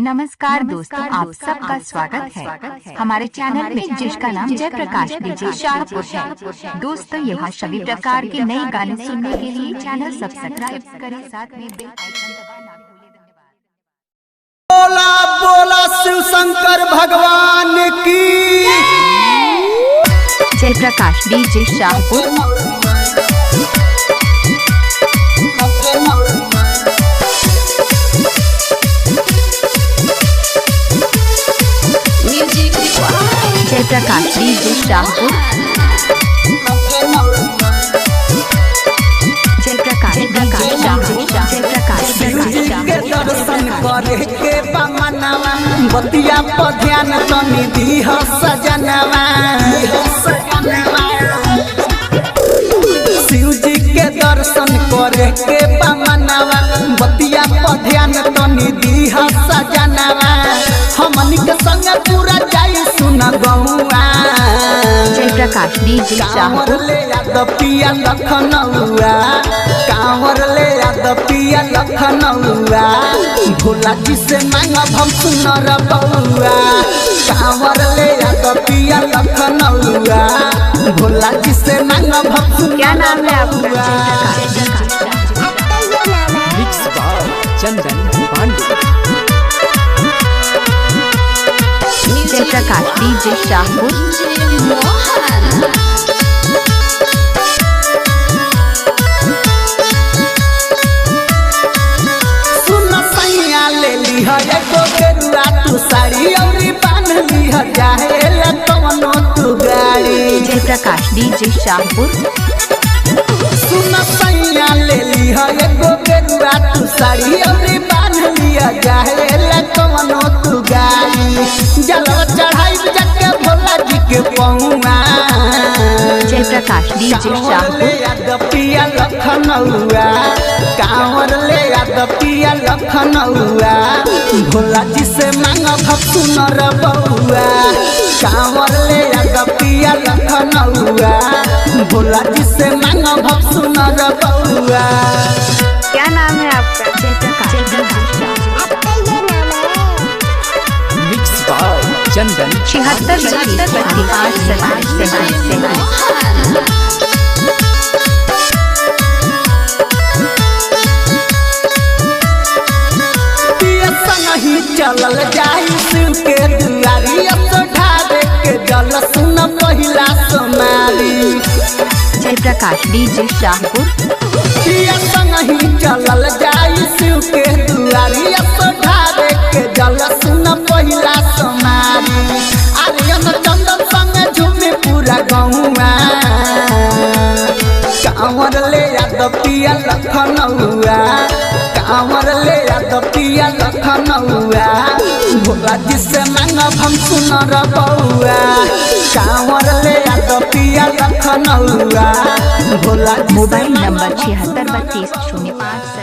नमस्कार दोस्तों, आप सबका स्वागत है हमारे चैनल में जिसका नाम जयप्रकाश डीजे शाहपुर है। दोस्तों, यहाँ सभी प्रकार के नए गाने सुनने के लिए चैनल सब्सक्राइब करें, साथ में बेल आइकन दबाना ना भूलें। बोला बोला शिव शंकर भगवान की। Jayprakash DJ Shahpur. Jayprakash DJ Shahpur. Jayprakash DJ Shahpur. Jayprakash के दर्शन करे के बमनवा, बतिया पर ध्यान तनी दीह सजनवा। शिव जी के दर्शन करे के बमनवा, बतिया पर ध्यान तनी दीह सजनवा। हमनी के संग पूरा जाई सुना गौआ। जयप्रकाश डीजे कांवर शाहपुर। ले याद पिया लखनऊआ, कांवर ले याद पिया लखनऊआ। भोला जी से मांगब हम सुनर बउआ। कांवर ले याद पिया लखनऊआ, भोला जी से मांगब हम सुनर। क्या नाम है आपका? Mix by Chandan Pandey. Jayprakash DJ Shahpur. सुन सैया ले लिह एगो गेरुआ तू साड़ी, औरी बांध लिह जाहे कवनो तू गाड़ी। जयप्रकाश डीजे शाहपुर। सुन सैया ले लिह एगो गेरुआ तू साड़ी, औरी बांध लिह जाहे कवनो तू गाड़ी। जलवा चढ़ाई जाके भोला जी के पहुआ। जयप्रकाश डीजे कांवर ले शाहपुर। याद पिया लखनऊआ, कांवर ले याद पिया लखनऊआ। भोला जी से मांगब हम सुनर बउआ। कांवर ले याद पिया लखनऊआ, भोला जी से मांगब हम सुनर बउआ। क्या नाम है आपका? जयप्रकाश मिक्स बाय चंदन 76 नहीं चलल जाई शिव के दुआरी, अब तो ढाबे के जल सुन पहिला सोमारी। जयप्रकाश डीजे शाहपुर। नहीं चलल जाई शिव के दुआरी, अब तो ढाबे के जल सुन पहिला सोमारी। आर्यन चंदन संग झूमे पूरा गौआ। कांवर ले याद पिया लखनऊआ, कांवर ले याद पिया लखनऊआ। भोला जी से मांगब हम सुनर बउआ। कांवर ले याद पिया लखनऊआ, भोला जी से मोबाइल मांगब नंबर हम सुनर 76 32 05।